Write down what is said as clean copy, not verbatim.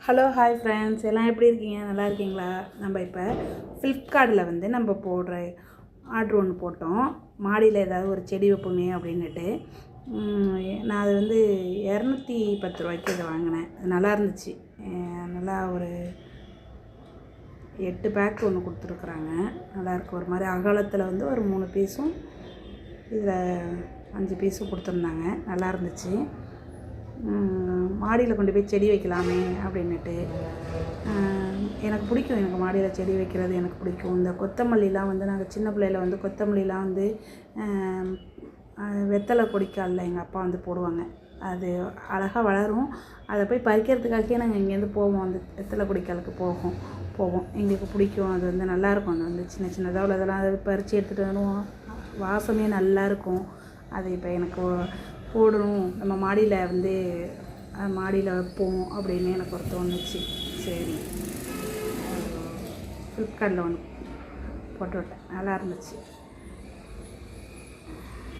Hello hi friends, எல்லாம் எப்படி இருக்கீங்க? நல்லா இருக்கீங்களா? நம்ம இப்போ ஃப்ளிப்கார்ட்டில் வந்து நம்ம போடுற ஆர்ட்ரு ஒன்று போட்டோம். மாடியில் ஏதாவது ஒரு செடி வைப்போமே அப்படின்னுட்டு. நான் அது வந்து 210 ரூபாய்க்கு இதை வாங்கினேன். அது நல்லா இருந்துச்சு. நல்லா ஒரு 8 பேக் ஒன்று கொடுத்துருக்குறாங்க. நல்லாயிருக்கு. ஒரு மாதிரி அகலத்தில் வந்து ஒரு 3 பீஸும் இதில் 5 பீஸும் கொடுத்துருந்தாங்க. நல்லா இருந்துச்சு. மாடியில் கொண்டு போய் செடி வைக்கலாமே அப்படின்னுட்டு. எனக்கு பிடிக்கும். எனக்கு மாடியில் செடி வைக்கிறது எனக்கு பிடிக்கும். இந்த கொத்தமல்லிலாம் வந்து நாங்கள் சின்ன பிள்ளையில் வந்து கொத்தமல்லிலாம் வந்து வெத்தலை கொடிக்காலில் எங்கள் அப்பா வந்து போடுவாங்க. அது அழகாக வளரும். அதை போய் பறிக்கிறதுக்காகவே நாங்கள் இங்கேருந்து போவோம். அந்த வெத்தலை கொடிக்காலுக்கு போவோம். எங்களுக்கு பிடிக்கும். அது வந்து நல்லாயிருக்கும். அது வந்து சின்ன சின்னதாக உள்ளதெல்லாம் அதை பறித்து எடுத்துகிட்டு வருவோம். வாசமே நல்லாயிருக்கும். அது இப்போ எனக்கு போடணும், நம்ம மாடியில் வந்து மாடியில் வைப்போம் அப்படின்னு எனக்கு ஒரு தோணுச்சு. சரி, ஃப்ளிப்கார்ட்டில் ஒன்று போட்டு விட்டேன். நல்லா இருந்துச்சு.